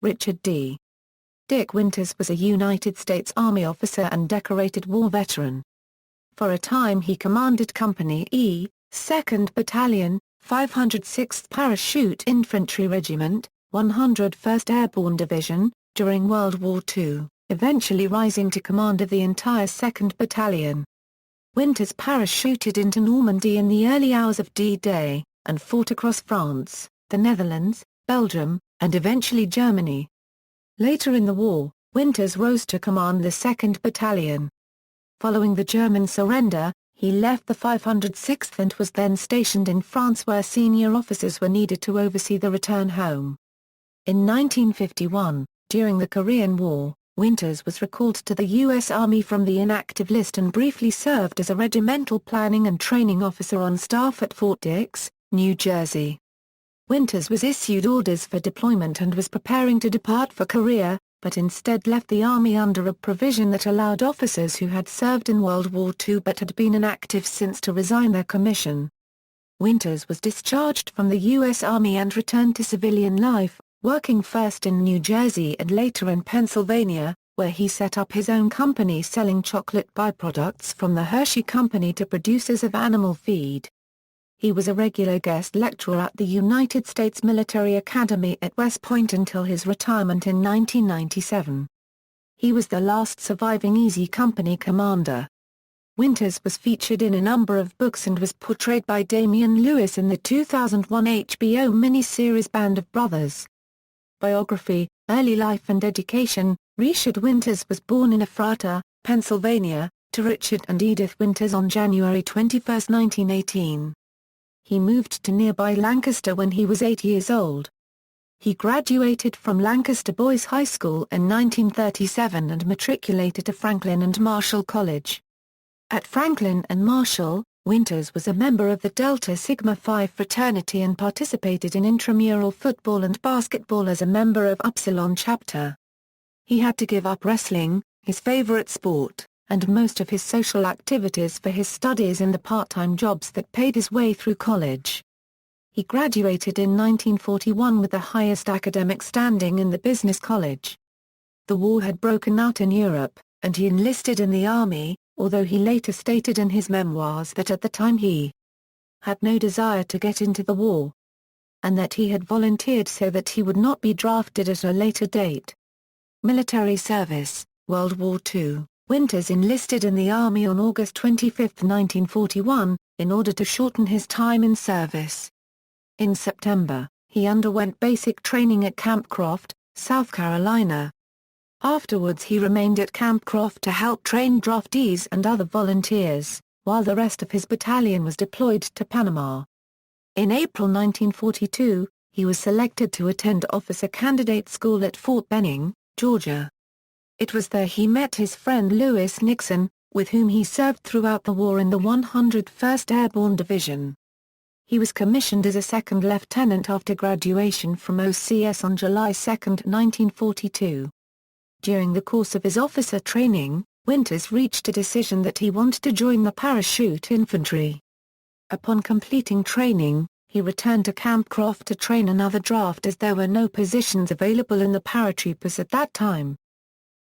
Richard D. Dick Winters was a United States Army officer and decorated war veteran. For a time he commanded Company E, 2nd Battalion, 506th Parachute Infantry Regiment, 101st Airborne Division, during World War II, eventually rising to command of the entire 2nd Battalion. Winters parachuted into Normandy in the early hours of D-Day, and fought across France, the Netherlands, Belgium, and eventually Germany. Later in the war, Winters rose to command the 2nd Battalion. Following the German surrender, he left the 506th and was then stationed in France where senior officers were needed to oversee the return home. In 1951, during the Korean War, Winters was recalled to the U.S. Army from the inactive list and briefly served as a regimental planning and training officer on staff at Fort Dix, New Jersey. Winters was issued orders for deployment and was preparing to depart for Korea, but instead left the Army under a provision that allowed officers who had served in World War II but had been inactive since to resign their commission. Winters was discharged from the U.S. Army and returned to civilian life, working first in New Jersey and later in Pennsylvania, where he set up his own company selling chocolate byproducts from the Hershey Company to producers of animal feed. He was a regular guest lecturer at the United States Military Academy at West Point until his retirement in 1997. He was the last surviving Easy Company commander. Winters was featured in a number of books and was portrayed by Damian Lewis in the 2001 HBO miniseries Band of Brothers. Biography, Early Life and Education. Richard Winters was born in Ephrata, Pennsylvania, to Richard and Edith Winters on January 21, 1918. He moved to nearby Lancaster when he was 8 years old. He graduated from Lancaster Boys High School in 1937 and matriculated to Franklin and Marshall College. At Franklin and Marshall, Winters was a member of the Delta Sigma Phi fraternity and participated in intramural football and basketball as a member of Upsilon Chapter. He had to give up wrestling, his favorite sport, and most of his social activities for his studies and the part-time jobs that paid his way through college. He graduated in 1941 with the highest academic standing in the business college. The war had broken out in Europe, and he enlisted in the army, although he later stated in his memoirs that at the time he had no desire to get into the war, and that he had volunteered so that he would not be drafted at a later date. Military service, World War II. Winters enlisted in the Army on August 25, 1941, in order to shorten his time in service. In September, he underwent basic training at Camp Croft, South Carolina. Afterwards he remained at Camp Croft to help train draftees and other volunteers, while the rest of his battalion was deployed to Panama. In April 1942, he was selected to attend Officer Candidate School at Fort Benning, Georgia. It was there he met his friend Lewis Nixon, with whom he served throughout the war in the 101st Airborne Division. He was commissioned as a second lieutenant after graduation from OCS on July 2, 1942. During the course of his officer training, Winters reached a decision that he wanted to join the Parachute Infantry. Upon completing training, he returned to Camp Croft to train another draft as there were no positions available in the paratroopers at that time.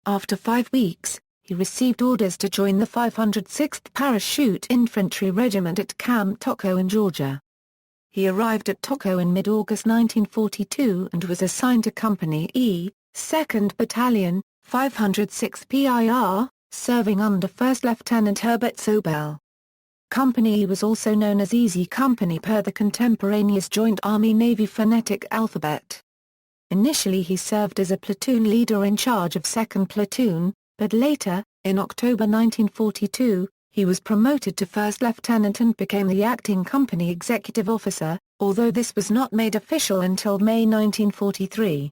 After 5 weeks, he received orders to join the 506th Parachute Infantry Regiment at Camp Tocco in Georgia. He arrived at Tocco in mid-August 1942 and was assigned to Company E, 2nd Battalion, 506th PIR, serving under 1st Lieutenant Herbert Sobel. Company E was also known as Easy Company per the contemporaneous Joint Army-Navy phonetic alphabet. Initially he served as a platoon leader in charge of 2nd Platoon, but later, in October 1942, he was promoted to 1st Lieutenant and became the acting company executive officer, although this was not made official until May 1943.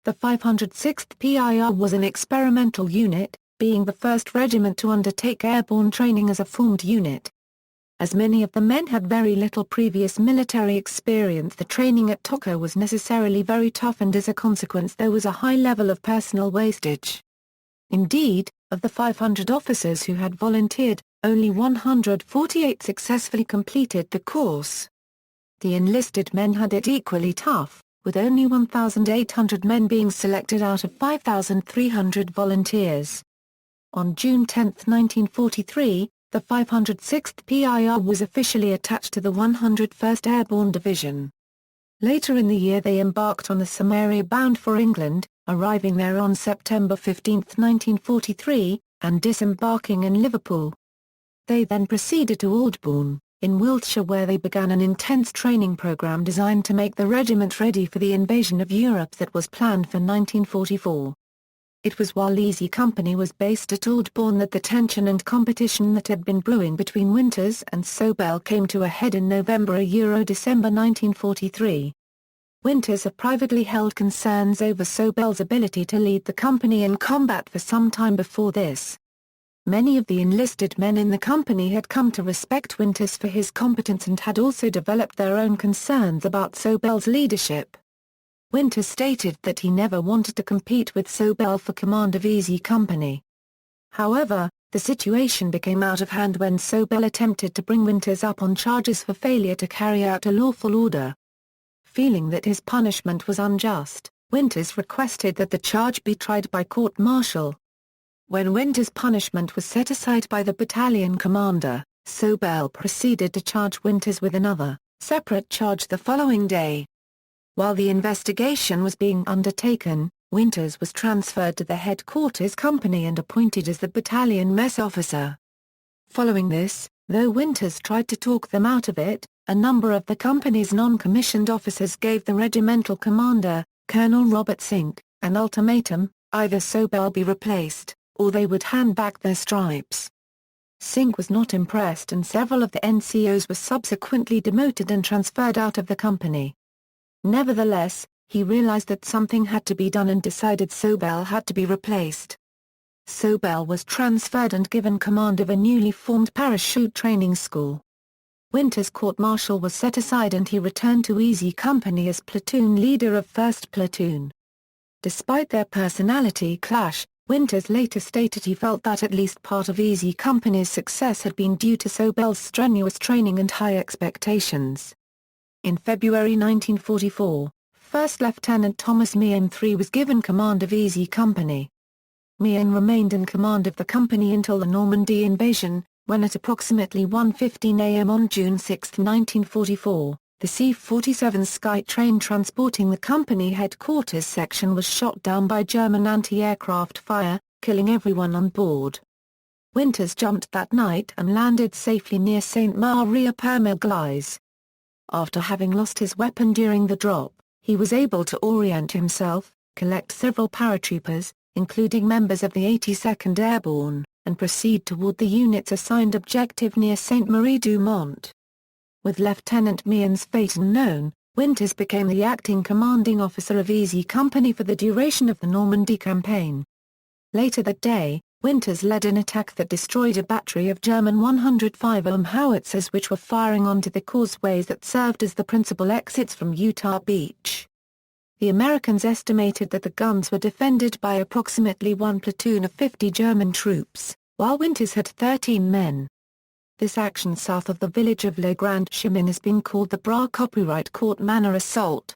The 506th PIR was an experimental unit, being the first regiment to undertake airborne training as a formed unit. As many of the men had very little previous military experience, the training at Tocco was necessarily very tough, and as a consequence there was a high level of personnel wastage. Indeed, of the 500 officers who had volunteered, only 148 successfully completed the course. The enlisted men had it equally tough, with only 1,800 men being selected out of 5,300 volunteers. On June 10, 1943, the 506th PIR was officially attached to the 101st Airborne Division. Later in the year they embarked on a Samaria bound for England, arriving there on September 15, 1943, and disembarking in Liverpool. They then proceeded to Aldbourne, in Wiltshire, where they began an intense training program designed to make the regiment ready for the invasion of Europe that was planned for 1944. It was while Easy Company was based at Aldbourne that the tension and competition that had been brewing between Winters and Sobel came to a head in November-December 1943. Winters had privately held concerns over Sobel's ability to lead the company in combat for some time before this. Many of the enlisted men in the company had come to respect Winters for his competence and had also developed their own concerns about Sobel's leadership. Winters stated that he never wanted to compete with Sobel for command of Easy Company. However, the situation became out of hand when Sobel attempted to bring Winters up on charges for failure to carry out a lawful order. Feeling that his punishment was unjust, Winters requested that the charge be tried by court-martial. When Winters' punishment was set aside by the battalion commander, Sobel proceeded to charge Winters with another, separate charge the following day. While the investigation was being undertaken, Winters was transferred to the headquarters company and appointed as the battalion mess officer. Following this, though Winters tried to talk them out of it, a number of the company's non-commissioned officers gave the regimental commander, Colonel Robert Sink, an ultimatum: either Sobel be replaced, or they would hand back their stripes. Sink was not impressed and several of the NCOs were subsequently demoted and transferred out of the company. Nevertheless, he realized that something had to be done and decided Sobel had to be replaced. Sobel was transferred and given command of a newly formed parachute training school. Winters' court-martial was set aside and he returned to Easy Company as platoon leader of 1st Platoon. Despite their personality clash, Winters later stated he felt that at least part of Easy Company's success had been due to Sobel's strenuous training and high expectations. In February 1944, First Lieutenant Thomas Meehan III was given command of Easy Company. Meehan remained in command of the company until the Normandy invasion, when at approximately 1:15 a.m. on June 6, 1944, the C-47 Sky train transporting the company headquarters section was shot down by German anti-aircraft fire, killing everyone on board. Winters jumped that night and landed safely near St. Maria-per-Meglise. After having lost his weapon during the drop, he was able to orient himself, collect several paratroopers, including members of the 82nd Airborne, and proceed toward the unit's assigned objective near Sainte-Marie-du-Mont. With Lieutenant Meehan's fate unknown, Winters became the acting commanding officer of Easy Company for the duration of the Normandy campaign. Later that day, Winters led an attack that destroyed a battery of German 105mm howitzers which were firing onto the causeways that served as the principal exits from Utah Beach. The Americans estimated that the guns were defended by approximately one platoon of 50 German troops, while Winters had 13 men. This action south of the village of Le Grand Chemin has been called the Bras Copyright Court Manor Assault.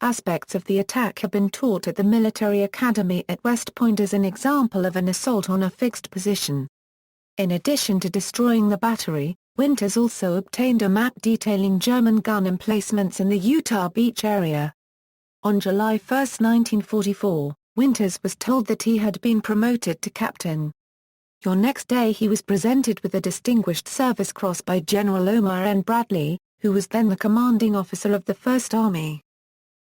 Aspects of the attack have been taught at the military academy at West Point as an example of an assault on a fixed position. In addition to destroying the battery, Winters also obtained a map detailing German gun emplacements in the Utah Beach area. On July 1, 1944, Winters was told that he had been promoted to captain. The next day he was presented with the Distinguished Service Cross by General Omar N. Bradley, who was then the commanding officer of the First Army.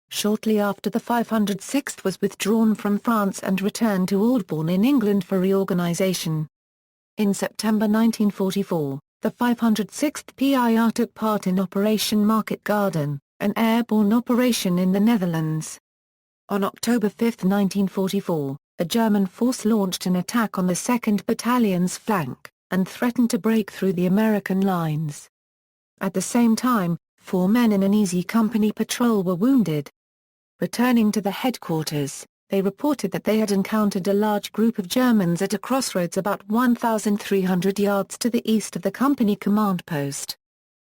Shortly after, the 506th was withdrawn from France and returned to Aldbourne in England for reorganization. In September 1944, the 506th PIR took part in Operation Market Garden, an airborne operation in the Netherlands. On October 5, 1944, a German force launched an attack on the 2nd Battalion's flank, and threatened to break through the American lines. At the same time, 4 men in an Easy Company patrol were wounded. Returning to the headquarters, they reported that they had encountered a large group of Germans at a crossroads about 1,300 yards to the east of the company command post.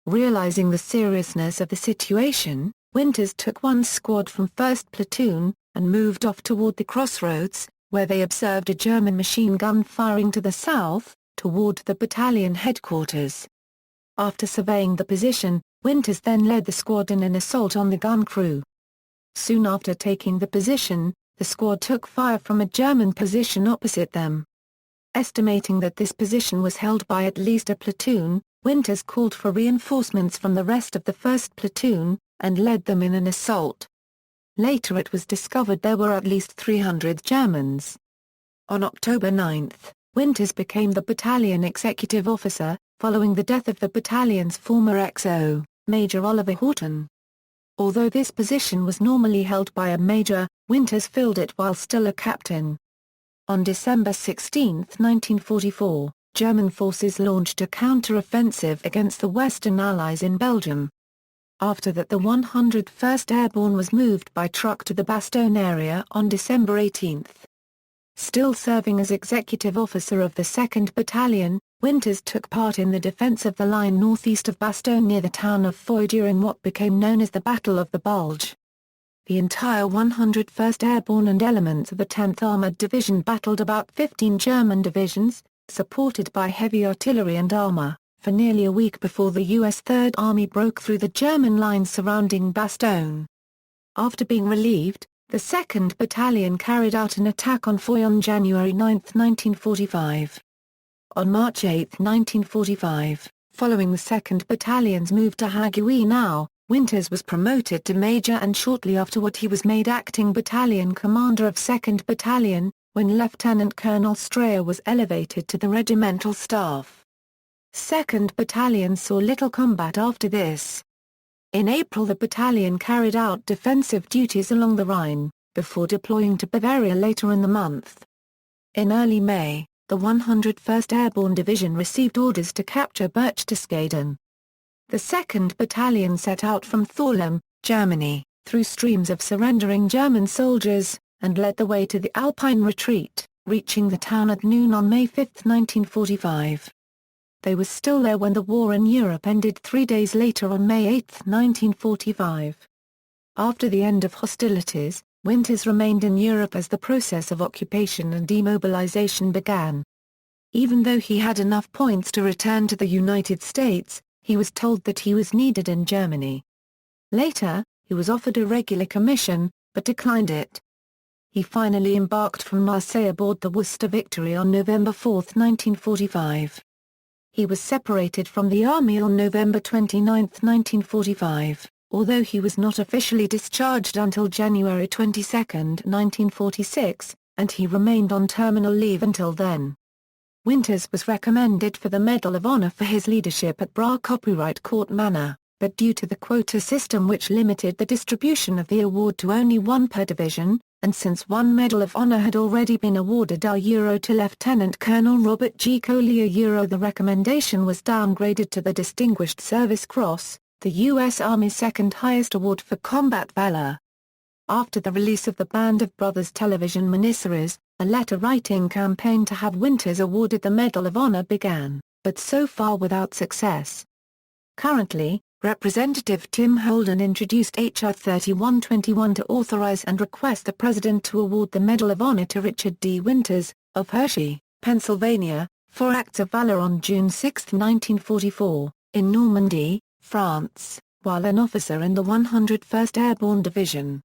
Realizing the seriousness of the situation, Winters took one squad from 1st Platoon, and moved off toward the crossroads, where they observed a German machine gun firing to the south, toward the battalion headquarters. After surveying the position, Winters then led the squad in an assault on the gun crew. Soon after taking the position, the squad took fire from a German position opposite them. Estimating that this position was held by at least a platoon, Winters called for reinforcements from the rest of the 1st Platoon, and led them in an assault. Later it was discovered there were at least 300 Germans. On October 9, Winters became the battalion executive officer, following the death of the battalion's former XO, Major Oliver Horton. Although this position was normally held by a major, Winters filled it while still a captain. On December 16, 1944, German forces launched a counter-offensive against the Western Allies in Belgium. After that, the 101st Airborne was moved by truck to the Bastogne area on December 18. Still serving as executive officer of the 2nd Battalion, Winters took part in the defense of the line northeast of Bastogne near the town of Foy during what became known as the Battle of the Bulge. The entire 101st Airborne and elements of the 10th Armored Division battled about 15 German divisions, supported by heavy artillery and armor, for nearly a week before the U.S. Third Army broke through the German lines surrounding Bastogne. After being relieved, the 2nd Battalion carried out an attack on Foy on January 9, 1945. On March 8, 1945, following the 2nd Battalion's move to Haguenau, Winters was promoted to major, and shortly afterward he was made acting battalion commander of 2nd Battalion, when Lieutenant Colonel Strayer was elevated to the regimental staff. 2nd Battalion saw little combat after this. In April the battalion carried out defensive duties along the Rhine, before deploying to Bavaria later in the month. In early May, the 101st Airborne Division received orders to capture Berchtesgaden. The 2nd Battalion set out from Thorlem, Germany, through streams of surrendering German soldiers, and led the way to the Alpine retreat, reaching the town at noon on May 5, 1945. They were still there when the war in Europe ended 3 days later on May 8, 1945. After the end of hostilities, Winters remained in Europe as the process of occupation and demobilization began. Even though he had enough points to return to the United States, he was told that he was needed in Germany. Later, he was offered a regular commission, but declined it. He finally embarked from Marseille aboard the Worcester Victory on November 4, 1945. He was separated from the Army on November 29, 1945, although he was not officially discharged until January 22, 1946, and he remained on terminal leave until then. Winters was recommended for the Medal of Honor for his leadership at Bra Copyright Court Manor, but due to the quota system which limited the distribution of the award to only one per division, and since one Medal of Honor had already been awarded to Lieutenant Colonel Robert G. Collier, the recommendation was downgraded to the Distinguished Service Cross, the U.S. Army's second highest award for combat valor. After the release of the Band of Brothers television miniseries, a letter-writing campaign to have Winters awarded the Medal of Honor began, but so far without success. Currently, Representative Tim Holden introduced H.R. 3121 to authorize and request the President to award the Medal of Honor to Richard D. Winters, of Hershey, Pennsylvania, for acts of valor on June 6, 1944, in Normandy, France, while an officer in the 101st Airborne Division.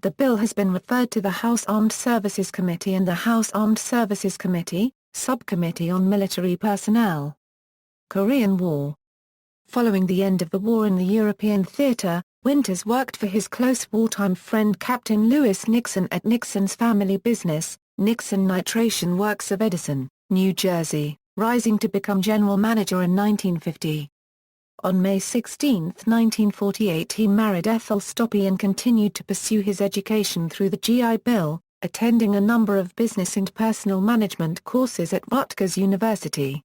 The bill has been referred to the House Armed Services Committee and the House Armed Services Committee, Subcommittee on Military Personnel. Korean War. Following the end of the war in the European theater, Winters worked for his close wartime friend Captain Lewis Nixon at Nixon's family business, Nixon Nitration Works of Edison, New Jersey, rising to become general manager in 1950. On May 16, 1948 he married Ethel Stoppe and continued to pursue his education through the GI Bill, attending a number of business and personal management courses at Rutgers University.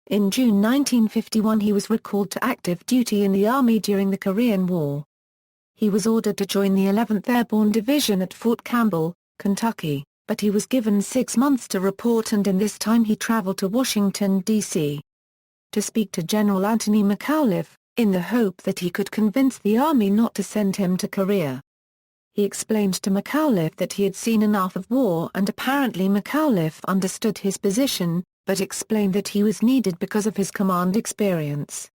In June 1951 he was recalled to active duty in the Army during the Korean War. He was ordered to join the 11th Airborne Division at Fort Campbell, Kentucky, but he was given 6 months to report, and in this time he traveled to Washington, D.C. to speak to General Anthony McAuliffe, in the hope that he could convince the army not to send him to Korea. He explained to McAuliffe that he had seen enough of war, and apparently McAuliffe understood his position, but explained that he was needed because of his command experience.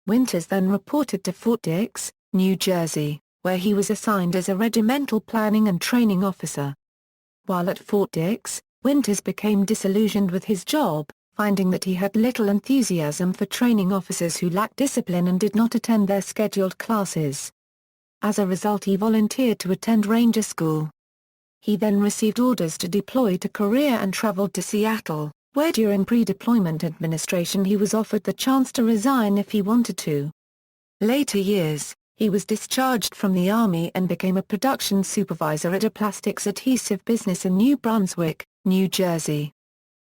Winters then reported to Fort Dix, New Jersey, where he was assigned as a regimental planning and training officer. While at Fort Dix, Winters became disillusioned with his job, finding that he had little enthusiasm for training officers who lacked discipline and did not attend their scheduled classes. As a result, he volunteered to attend Ranger School. He then received orders to deploy to Korea and traveled to Seattle, where during pre-deployment administration he was offered the chance to resign if he wanted to. Later years, he was discharged from the Army and became a production supervisor at a plastics adhesive business in New Brunswick, New Jersey.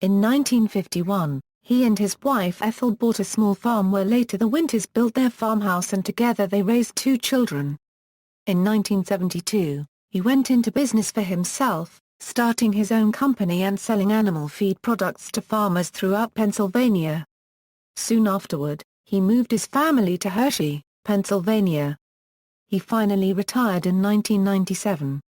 In 1951, he and his wife Ethel bought a small farm where later the Winters built their farmhouse, and together they raised 2 children. In 1972, he went into business for himself, starting his own company and selling animal feed products to farmers throughout Pennsylvania. Soon afterward, he moved his family to Hershey, Pennsylvania. He finally retired in 1997.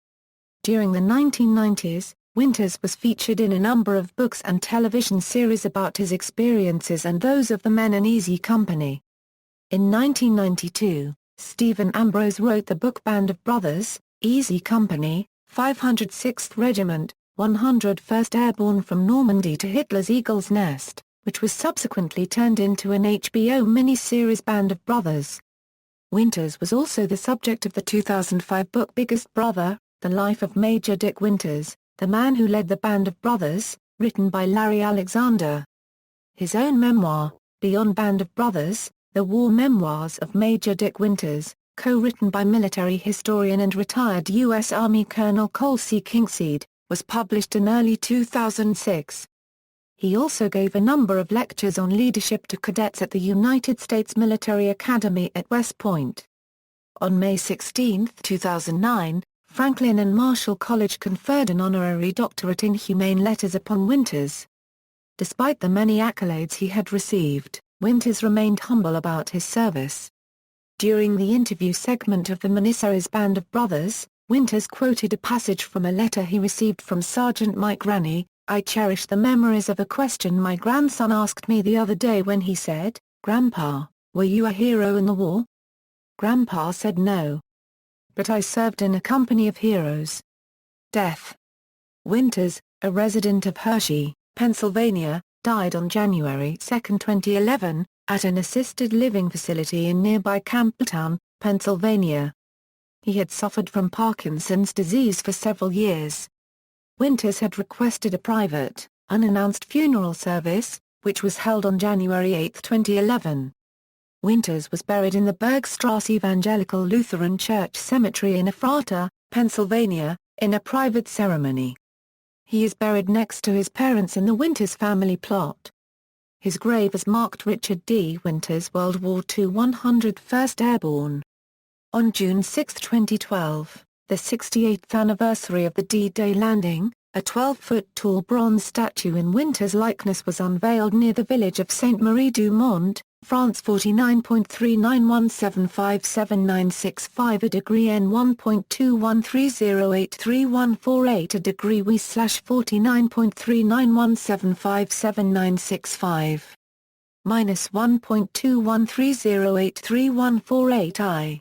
During the 1990s, Winters was featured in a number of books and television series about his experiences and those of the men in Easy Company. In 1992, Stephen Ambrose wrote the book Band of Brothers, Easy Company, 506th Regiment, 101st Airborne from Normandy to Hitler's Eagle's Nest, which was subsequently turned into an HBO miniseries Band of Brothers. Winters was also the subject of the 2005 book Biggest Brother, The Life of Major Dick Winters, the man who led the Band of Brothers, written by Larry Alexander. His own memoir, Beyond Band of Brothers, The War Memoirs of Major Dick Winters, co-written by military historian and retired U.S. Army Colonel Cole C. Kinkseed, was published in early 2006. He also gave a number of lectures on leadership to cadets at the United States Military Academy at West Point. On May 16, 2009, Franklin and Marshall College conferred an honorary doctorate in humane letters upon Winters. Despite the many accolades he had received, Winters remained humble about his service. During the interview segment of the miniseries Band of Brothers, Winters quoted a passage from a letter he received from Sergeant Mike Rennie. "I cherish the memories of a question my grandson asked me the other day when he said, 'Grandpa, were you a hero in the war?' Grandpa said no. But I served in a company of heroes." Death. Winters, a resident of Hershey, Pennsylvania, died on January 2, 2011, at an assisted living facility in nearby Campbelltown, Pennsylvania. He had suffered from Parkinson's disease for several years. Winters had requested a private, unannounced funeral service, which was held on January 8, 2011. Winters was buried in the Bergstrasse Evangelical Lutheran Church Cemetery in Ephrata, Pennsylvania, in a private ceremony. He is buried next to his parents in the Winters family plot. His grave is marked Richard D. Winters, World War II 101st Airborne. On June 6, 2012, the 68th anniversary of the D-Day landing, a 12-foot-tall bronze statue in Winters' likeness was unveiled near the village of Saint-Marie-du-Mont, France. 49.39175796 a degree N 1.213083148 a degree we /49.39175796 -1.213083148 I.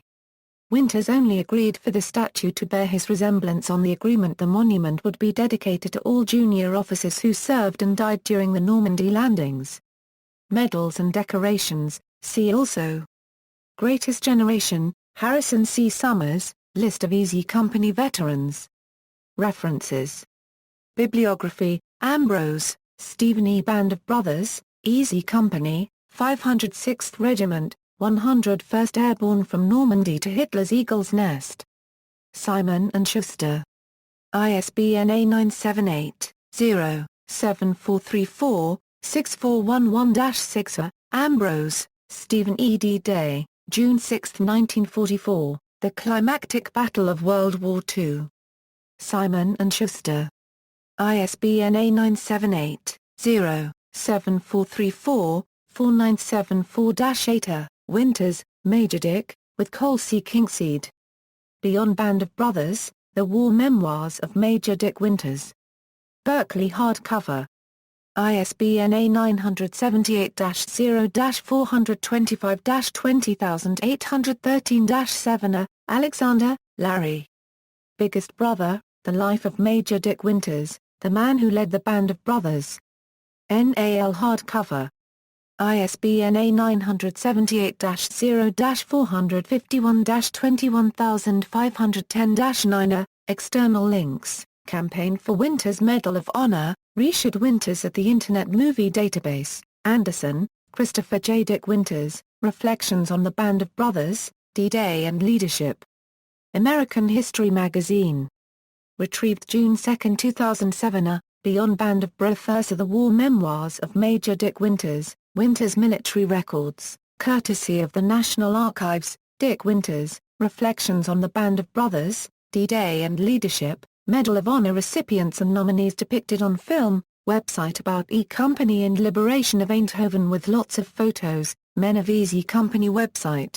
Winters only agreed for the statue to bear his resemblance on the agreement the monument would be dedicated to all junior officers who served and died during the Normandy landings. Medals and decorations, see also. Greatest Generation, Harrison C. Summers, List of Easy Company veterans. References. Bibliography, Ambrose, Stephen E. Band of Brothers, Easy Company, 506th Regiment, 101st Airborne from Normandy to Hitler's Eagle's Nest. Simon & Schuster. ISBN A978-0-7434-6411-6 Ambrose, Stephen E. D-Day, June 6, 1944, The Climactic Battle of World War II. Simon & Schuster. ISBN A978-0-7434-4974-8 Winters, Major Dick, with Cole C. Kinkseed. Beyond Band of Brothers, The War Memoirs of Major Dick Winters. Berkeley hardcover. ISBN A978-0-425-20813-7. Alexander, Larry. Biggest Brother, The Life of Major Dick Winters, the Man Who Led the Band of Brothers. NAL hardcover. ISBN A978-0-451-21510-9. External links, Campaign for Winters Medal of Honor, Richard Winters at the Internet Movie Database, Anderson, Christopher J. Dick Winters, Reflections on the Band of Brothers, D-Day and Leadership. American History Magazine. Retrieved June 2, 2007. Beyond Band of Brothers are the War Memoirs of Major Dick Winters, Winters Military Records, courtesy of the National Archives. Dick Winters, Reflections on the Band of Brothers, D-Day and Leadership, Medal of Honor recipients and nominees depicted on film, website about E Company and Liberation of Eindhoven with lots of photos, Men of Easy Company website.